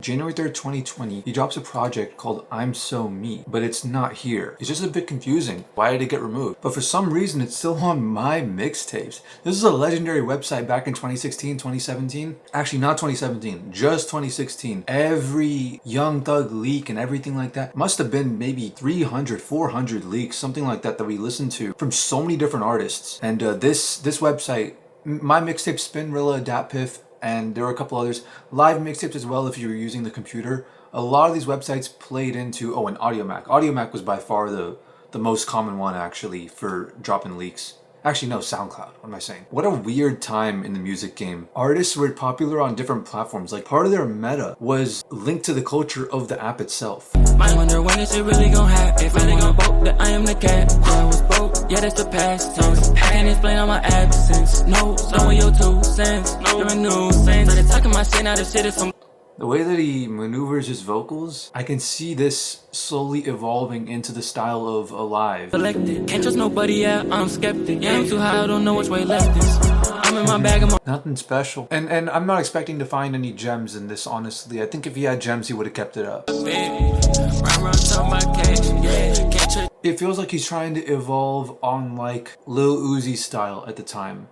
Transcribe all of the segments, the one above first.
January 3rd, 2020, he drops a project called I'm So Me, but it's not here. It's just a bit confusing. Why did it get removed? But for some reason, it's still on my mixtapes. This is a legendary website back in 2016, 2017. Actually, not 2017, just 2016. Every Young Thug leak and everything like that must have been maybe 300, 400 leaks, something like that we listened to from so many different artists. And this website, my mixtape, Spinrilla, DatPiff, and there were a couple others, live mixtapes as well if you were using the computer. A lot of these websites played into, oh, and AudioMac. AudioMac was by far the most common one actually for dropping leaks. Actually, no, SoundCloud. What am I saying? What a weird time in the music game. Artists were popular on different platforms. Like, part of their meta was linked to the culture of the app itself. I wonder when is it really gonna happen? If I ain't gonna vote that I am the cat. I was broke, yeah, that's the past tense. I can't explain all my absence. No, knowing your 2 cents. You're a nuisance. Started talking my shit, now the shit is some. The way that he maneuvers his vocals, I can see this slowly evolving into the style of Alive. Elected. Can't trust nobody, yeah, I'm skeptic. Yeah, I'm too high, I don't know which way left is. I'm in my bag of my. Nothing special. And I'm not expecting to find any gems in this, honestly. I think if he had gems, he would have kept it up. It feels like he's trying to evolve on like Lil Uzi style at the time.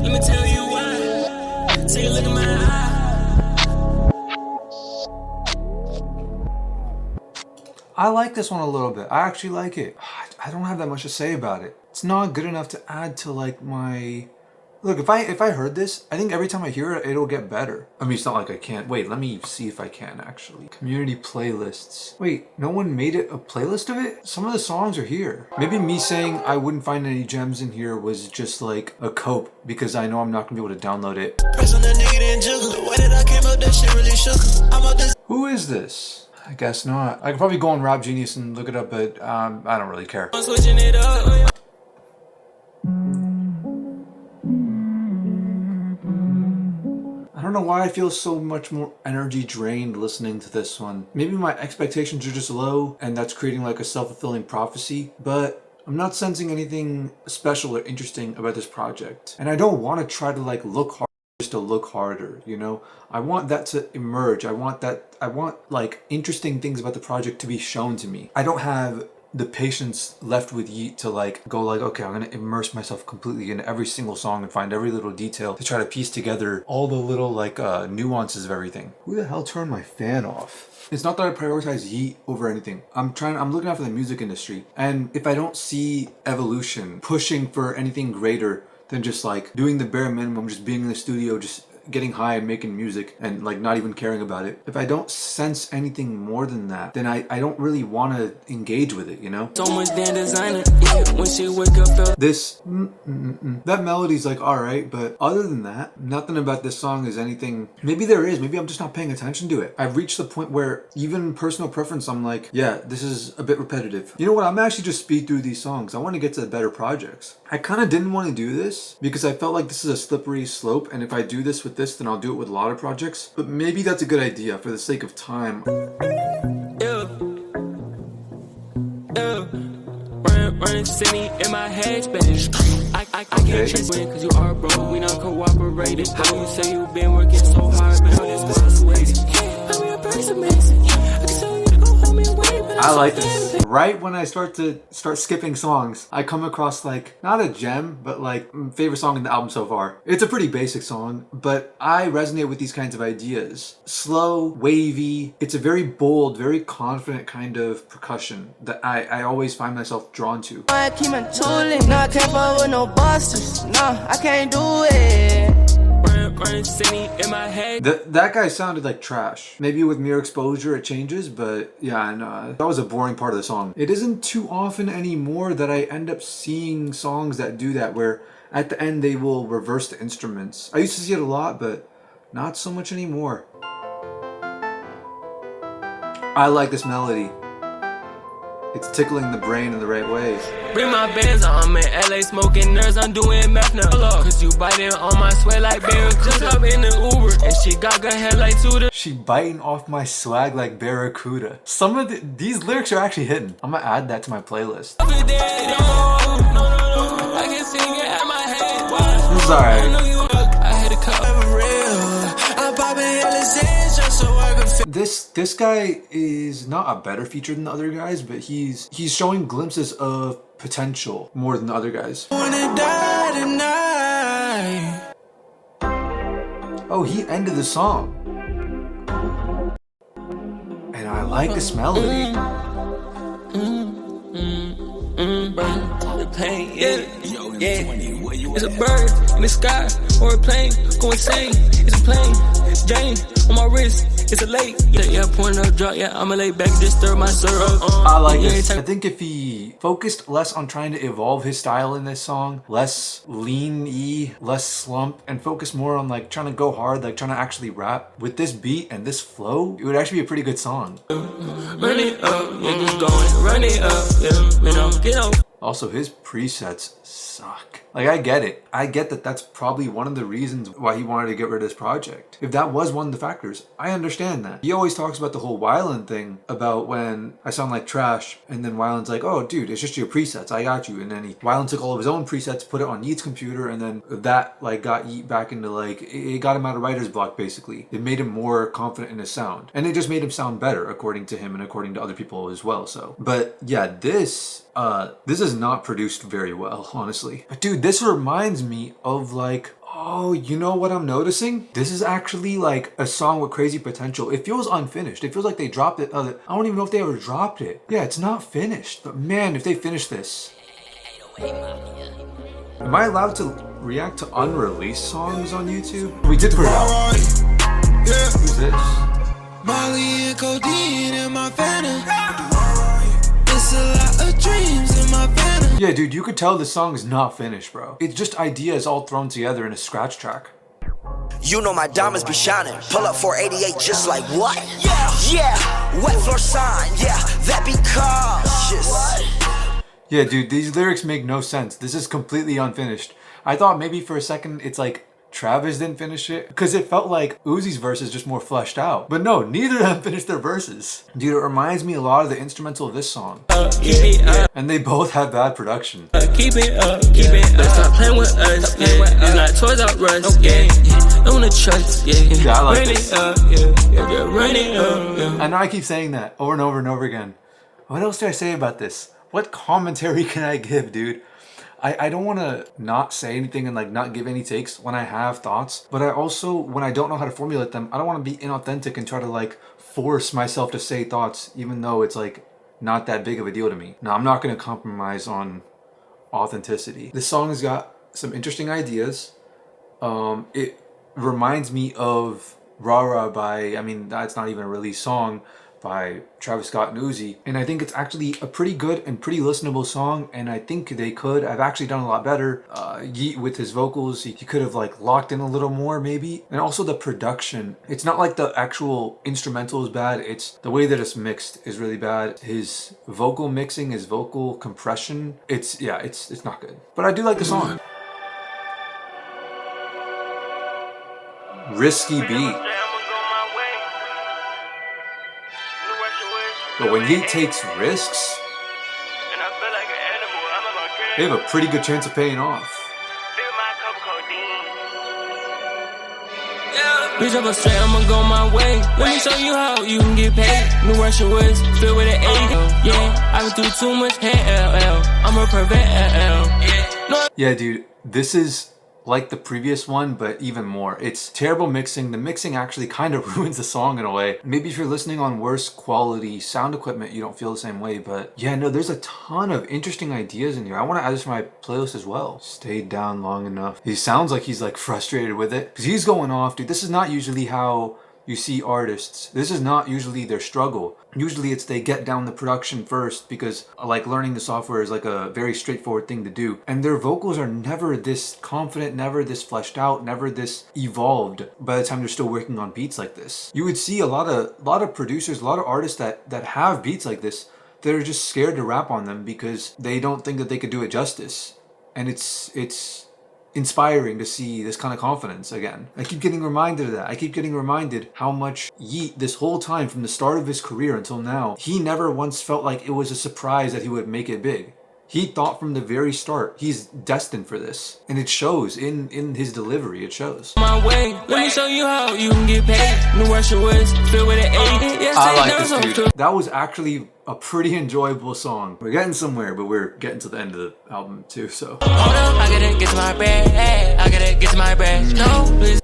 Let me tell you why. Take a look at my eye. I like this one a little bit. I actually like it. I don't have that much to say about it. It's not good enough to add to like my... Look, if I heard this, I think every time I hear it, it'll get better. I mean, it's not like I can't. Wait, let me see if I can actually. Community playlists. Wait, no one made it a playlist of it? Some of the songs are here. Maybe me saying I wouldn't find any gems in here was just like a cope because I know I'm not gonna be able to download it. Who is this? I guess not. I could probably go on Rap Genius and look it up, but I don't really care. I'm switching it up. I don't know why I feel so much more energy drained listening to this one. Maybe my expectations are just low and that's creating like a self-fulfilling prophecy, but I'm not sensing anything special or interesting about this project. And I don't want to try to like look hard just to look harder, you know? I want that to emerge. I want like interesting things about the project to be shown to me. I don't have the patience left with Yeat to like go like, okay, I'm gonna immerse myself completely in every single song and find every little detail to try to piece together all the little like nuances of everything. Who the hell turned my fan off? It's not that I prioritize Yeat over anything. I'm looking out for the music industry, and if I don't see evolution pushing for anything greater than just like doing the bare minimum, just being in the studio, just getting high and making music and like not even caring about it. If I don't sense anything more than that, then I don't really want to engage with it, you know? So much damn designer, yeah, when she wake up feel this that melody's like alright, but other than that, nothing about this song is anything. Maybe there is, maybe I'm just not paying attention to it. I've reached the point where even personal preference, I'm like, yeah, this is a bit repetitive. You know what, I'm actually just speed through these songs. I want to get to the better projects. I kind of didn't want to do this because I felt like this is a slippery slope, and if I do this with this, then I'll do it with a lot of projects. But maybe that's a good idea for the sake of time. Run city in my hatchback. I can't trust you cause you are broke. We not cooperated. Though you say you've been working so hard, but all this was waiting. I'm your person amazing. I can tell you to go home and wait, but I like this. Right when I start skipping songs, I come across like, not a gem, but like favorite song in the album so far. It's a pretty basic song, but I resonate with these kinds of ideas. Slow, wavy, it's a very bold, very confident kind of percussion that I always find myself drawn to. I keep my tooling, no, I can't fuck with no busters. No, I can't do it. That guy sounded like trash. Maybe with mere exposure it changes, but yeah, no, that was a boring part of the song. It isn't too often anymore that I end up seeing songs that do that, where at the end they will reverse the instruments. I used to see it a lot, but not so much anymore. I like this melody. It's tickling the brain in the right way. Bring my bands, I'm in LA smoking Nerdz, I'm doing meth now. Cause you biting on my sweat like Barracuda. Just hop in the Uber, and she got good head like Tudor. She biting off my swag like Barracuda. Some of these lyrics are actually hidden. I'm gonna add that to my playlist. I can sing it at my head. is alright. I had a cup of real. I'm popping LSS just so I can feel. This guy is not a better feature than the other guys, but he's showing glimpses of potential more than the other guys. Wanna die tonight. Oh, he ended the song. And I like this melody. The pain, yeah. It's a bird in the sky or a plane, go insane. It's a plane, Jane on my wrist. It's a lake, yeah, pouring up drop, yeah, I'ma lay back, just stir my syrup. I like this. I think if he focused less on trying to evolve his style in this song, less lean-y, less slump, and focus more on like trying to go hard, like trying to actually rap, with this beat and this flow, it would actually be a pretty good song. Run it up, yeah, just going, run it up, yeah, you know, get off. Also, his presets suck. Like, I get it. I get that that's probably one of the reasons why he wanted to get rid of this project. If that was one of the factors, I understand that. He always talks about the whole Wyland thing, about when I sound like trash, and then Wyland's like, oh, dude, it's just your presets, I got you. And then Wyland took all of his own presets, put it on Yeat's computer, and then that, like, got Yeat back into, like, it got him out of writer's block, basically. It made him more confident in his sound. And it just made him sound better, according to him and according to other people as well, so. But, yeah, this is not produced very well, honestly. But dude, this reminds me of like, oh, you know what I'm noticing? This is actually like a song with crazy potential. It feels unfinished. It feels like they dropped it. I don't even know if they ever dropped it. Yeah, it's not finished. But man, if they finish this. Am I allowed to react to unreleased songs on YouTube? We did put it out. Who's this? Molly and codeine in my phantom. It's a lot of dreams in my phantom. Yeah, dude, you could tell the song is not finished, bro. It's just ideas all thrown together in a scratch track. You know my diamonds be shining. Pull up 488 just like what? Yeah, wet floor sign. Yeah, that be cautious. Yeah, dude, these lyrics make no sense. This is completely unfinished. I thought maybe for a second it's like Travis didn't finish it, because it felt like Uzi's verse is just more fleshed out. But no, neither of them finished their verses. Dude, it reminds me a lot of the instrumental of this song. And they both have bad production. Keep it up, keep it up. Stop playing with us, yeah. It's not toys out rust, yeah. Don't wanna trust, yeah. Yeah, I like run this. It up, yeah. Run it up, yeah. I know I keep saying that over and over and over again. What else do I say about this? What commentary can I give, dude? I don't want to not say anything and like not give any takes when I have thoughts, but I also, when I don't know how to formulate them, I don't want to be inauthentic and try to like force myself to say thoughts even though it's like not that big of a deal to me. No, I'm not going to compromise on authenticity. This song has got some interesting ideas. It reminds me of RaRa by, I mean, that's not even a released song, by Travis Scott and Uzi, and I think it's actually a pretty good and pretty listenable song, and I think they could have actually done a lot better. Yeat with his vocals, he could have like locked in a little more maybe, and also the production. It's not like the actual instrumental is bad, it's the way that it's mixed is really bad. His vocal mixing, his vocal compression, it's not good. But I do like the song. Risky beat. But when he takes risks, they have a pretty good chance of paying off. Bitch, I'm straight, I'ma go my way. Let me show you how you can get paid. New Russian woods, filled with an A. Yeah, I've been through too much hell. I'm a prevent. Yeah, dude, this is like the previous one, but even more. It's terrible mixing. The mixing actually kind of ruins the song in a way. Maybe if you're listening on worse quality sound equipment, you don't feel the same way, but yeah, no, there's a ton of interesting ideas in here. I want to add this to my playlist as well. Stayed down long enough. He sounds like he's like frustrated with it because he's going off, dude. This is not usually how you see artists. This is not usually their struggle. Usually it's they get down the production first because like learning the software is like a very straightforward thing to do. And their vocals are never this confident, never this fleshed out, never this evolved by the time they're still working on beats like this. You would see a lot of producers, a lot of artists that have beats like this that are just scared to rap on them because they don't think that they could do it justice. And it's inspiring to see this kind of confidence again. I keep getting reminded of that. I keep getting reminded how much Yeat, this whole time from the start of his career until now, he never once felt like it was a surprise that he would make it big. He thought from the very start he's destined for this, and it shows in his delivery. It shows. My way, let me show you how you can get paid. New Russian West, filled with an A. Yes, I like this dude. That was actually a pretty enjoyable song. We're getting somewhere, but we're getting to the end of the album too. So. Hold up, I gotta get to my bread. I gotta get to my bread. No, please.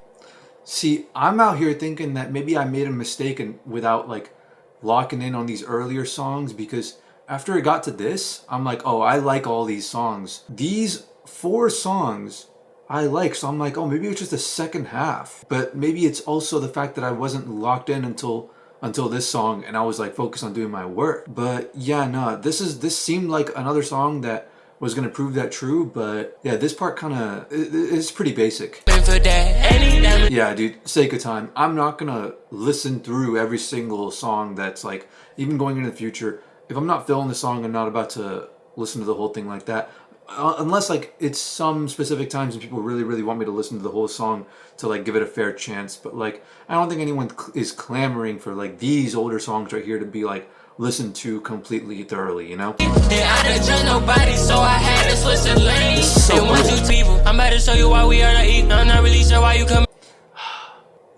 See, I'm out here thinking that maybe I made a mistake without like locking in on these earlier songs, because after it got to this, I'm like, oh, I like all these songs. These 4 songs I like, so I'm like, oh, maybe it's just the second half. But maybe it's also the fact that I wasn't locked in until this song, and I was like focused on doing my work. But yeah, no, this seemed like another song that was gonna prove that true. But yeah, this part kind of is pretty basic. Yeah, dude, sake of time, I'm not gonna listen through every single song that's like, even going into the future. If I'm not feeling the song, I'm not about to listen to the whole thing like that. Unless like it's some specific times and people really, really want me to listen to the whole song to like give it a fair chance. But like, I don't think anyone is clamoring for like these older songs right here to be like listened to completely thoroughly, you know? Yeah, I didn't trust nobody, so I had to switch the lanes. So cool. 1, 2 people, I'm about to show you why we are not eating. I'm not really sure why you come.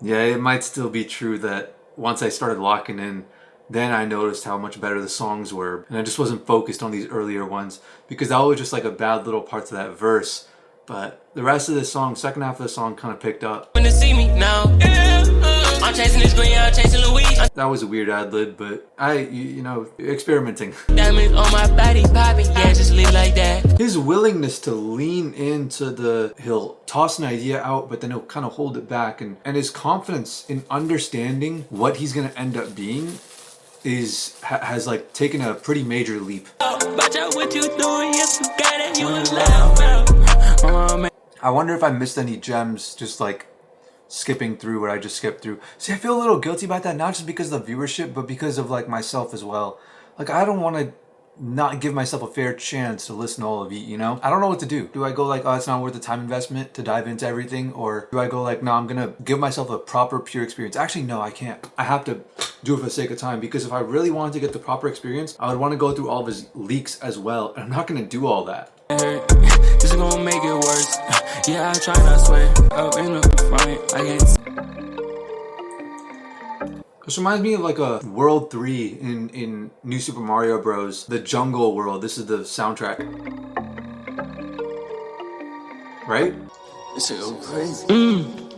Yeah, it might still be true that once I started locking in, then I noticed how much better the songs were. And I just wasn't focused on these earlier ones, because that was just like a bad little part to that verse. But the rest of the song, second half of the song, kind of picked up. When to see me now, I'm chasing this green, I'm chasing Louise. That was a weird ad lib, but you know, experimenting. Diamonds on my body, popping, yeah, just leave like that. His willingness to lean into he'll toss an idea out, but then he'll kind of hold it back, and his confidence in understanding what he's gonna end up being has like taken a pretty major leap. Watch out what you doing, yes, you got it, you allowed. I wonder if I missed any gems just like skipping through what I just skipped through. See, I feel a little guilty about that, not just because of the viewership, but because of like myself as well. Like, I don't want to not give myself a fair chance to listen to all of Yeat, you know? I don't know what to do. Do I go like, oh, it's not worth the time investment to dive into everything? Or do I go like, no, I'm gonna give myself a proper, pure experience? Actually, no, I can't. I have to do it for the sake of time, because if I really wanted to get the proper experience, I would want to go through all of his leaks as well, and I'm not gonna do all that. This gonna make it worse. Yeah, I try not swear. Up in the front, I get. This reminds me of like a World 3 in New Super Mario Bros. The jungle world. This is the soundtrack. Right? This is so crazy.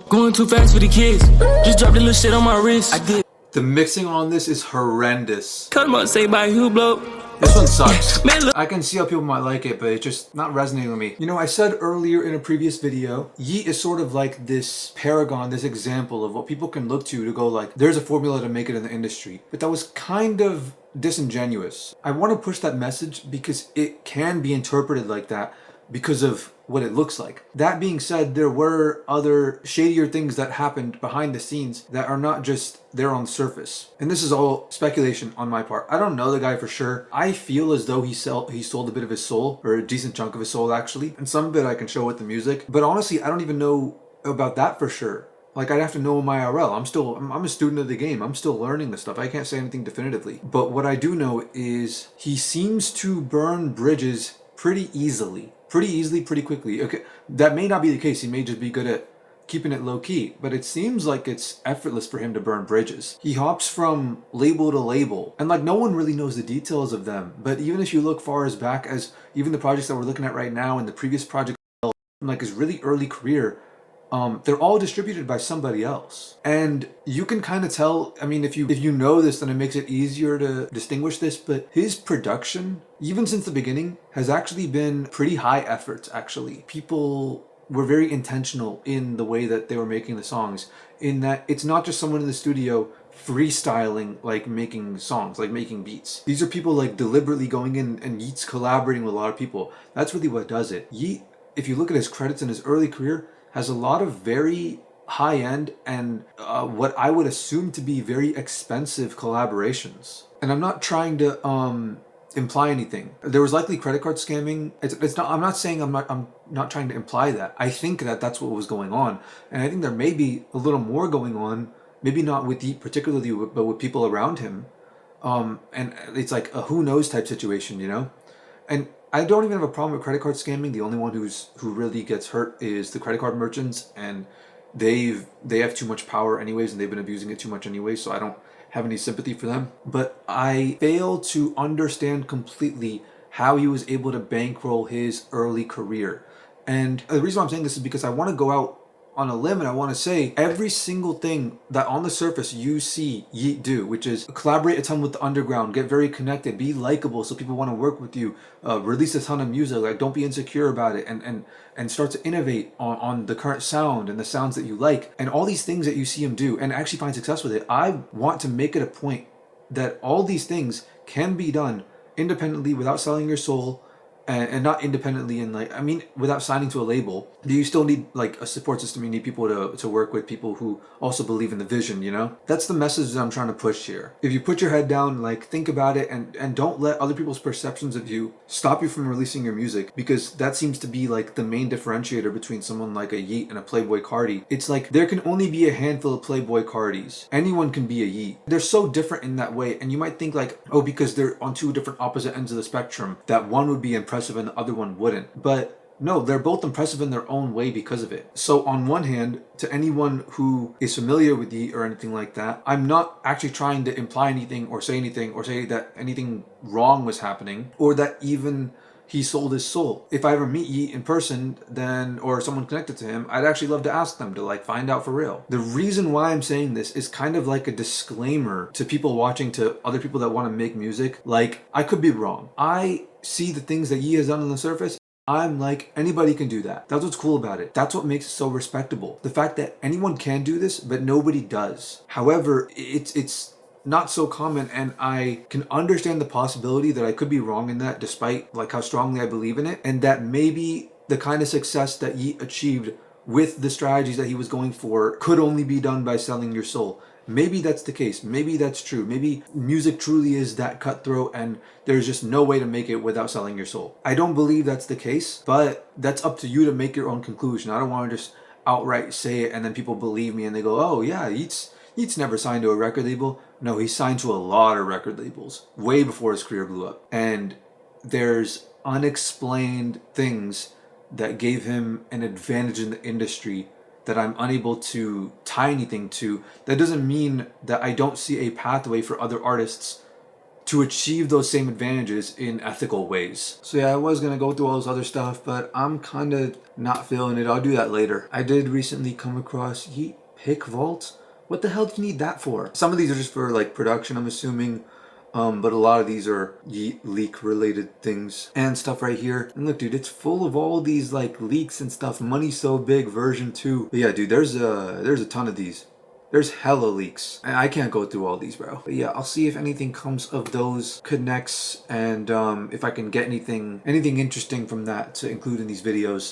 Going too fast for the kids. Just dropped a little shit on my wrist. I did. The mixing on this is horrendous. Cut him up, say bye, who blow. This one sucks. Man, look. I can see how people might like it, but it's just not resonating with me. You know, I said earlier in a previous video, Yeat is sort of like this paragon, this example of what people can look to go like, there's a formula to make it in the industry. But that was kind of disingenuous. I want to push that message because it can be interpreted like that because of what it looks like. That being said, there were other shadier things that happened behind the scenes that are not just there on the surface. And this is all speculation on my part. I don't know the guy for sure. I feel as though he sold a bit of his soul, or a decent chunk of his soul actually, and some of it I can show with the music. But honestly, I don't even know about that for sure. Like, I'd have to know my IRL. I'm a student of the game. I'm still learning this stuff. I can't say anything definitively. But what I do know is he seems to burn bridges pretty easily, pretty quickly. Okay, that may not be the case. He may just be good at keeping it low key, but it seems like it's effortless for him to burn bridges. He hops from label to label, and like no one really knows the details of them. But even if you look far as back as even the projects that we're looking at right now and the previous project, like his really early career, they're all distributed by somebody else. And you can kind of tell, I mean, if you know this, then it makes it easier to distinguish this, but his production, even since the beginning, has actually been pretty high effort, actually. People were very intentional in the way that they were making the songs, in that it's not just someone in the studio freestyling, like making songs, like making beats. These are people like deliberately going in, and Yeat's collaborating with a lot of people. That's really what does it. Yeat, if you look at his credits in his early career, has a lot of very high-end and what I would assume to be very expensive collaborations. And I'm not trying to imply anything. There was likely credit card scamming. It's not. I'm not saying I'm not trying to imply that. I think that that's what was going on, and I think there may be a little more going on. Maybe not with Yeat particularly, but with people around him. And it's like a who knows type situation, you know. And I don't even have a problem with credit card scamming. The only one who really gets hurt is the credit card merchants, and they have too much power anyways, and they've been abusing it too much anyway, so I don't have any sympathy for them. But I fail to understand completely how he was able to bankroll his early career. And the reason why I'm saying this is because I want to go out on a limb and I want to say every single thing that on the surface you see Yeat do, which is collaborate a ton with the underground, get very connected, be likable so people want to work with you, release a ton of music, like don't be insecure about it, and start to innovate on the current sound and the sounds that you like, and all these things that you see him do and actually find success with it. I want to make it a point that all these things can be done independently without selling your soul, and not independently in like, I mean, without signing to a label. You still need like a support system. You need people to work with, people who also believe in the vision, you know? That's the message that I'm trying to push here. If you put your head down, like think about it, and don't let other people's perceptions of you stop you from releasing your music, because that seems to be like the main differentiator between someone like a Yeat and a Playboi Carti. It's like there can only be a handful of Playboi Cartis. Anyone can be a Yeat. They're so different in that way, and you might think like, oh, because they're on two different opposite ends of the spectrum, that one would be impressive and the other one wouldn't. But no, they're both impressive in their own way because of it. So on one hand, to anyone who is familiar with Yeat or anything like that, I'm not actually trying to imply anything or say that anything wrong was happening, or that even he sold his soul. If I ever meet Yeat in person, then, or someone connected to him, I'd actually love to ask them to like find out for real. The reason why I'm saying this is kind of like a disclaimer to people watching, to other people that want to make music. Like, I could be wrong. I see the things that Yeat has done on the surface. I'm like, anybody can do that. That's what's cool about it. That's what makes it so respectable. The fact that anyone can do this, but nobody does. However, it's not so common, and I can understand the possibility that I could be wrong in that, despite like how strongly I believe in it, and that maybe the kind of success that Yeat achieved with the strategies that he was going for could only be done by selling your soul. Maybe that's the case. Maybe that's true. Maybe music truly is that cutthroat and there's just no way to make it without selling your soul. I don't believe that's the case, but that's up to you to make your own conclusion. I don't want to just outright say it and then people believe me and they go, oh yeah, Yeat's never signed to a record label. No, he signed to a lot of record labels way before his career blew up. And there's unexplained things that gave him an advantage in the industry that I'm unable to tie anything to. That doesn't mean that I don't see a pathway for other artists to achieve those same advantages in ethical ways. So yeah, I was gonna go through all this other stuff, but I'm kind of not feeling it. I'll do that later. I did recently come across Yeat Pick Vault. What the hell do you need that for? Some of these are just for like production, I'm assuming. But a lot of these are Yeat leak related things and stuff right here. And look, dude, it's full of all these like leaks and stuff. Money So Big version 2. But yeah, dude, there's a ton of these. There's hella leaks. And I can't go through all these, bro. But yeah, I'll see if anything comes of those connects, and if I can get anything interesting from that to include in these videos.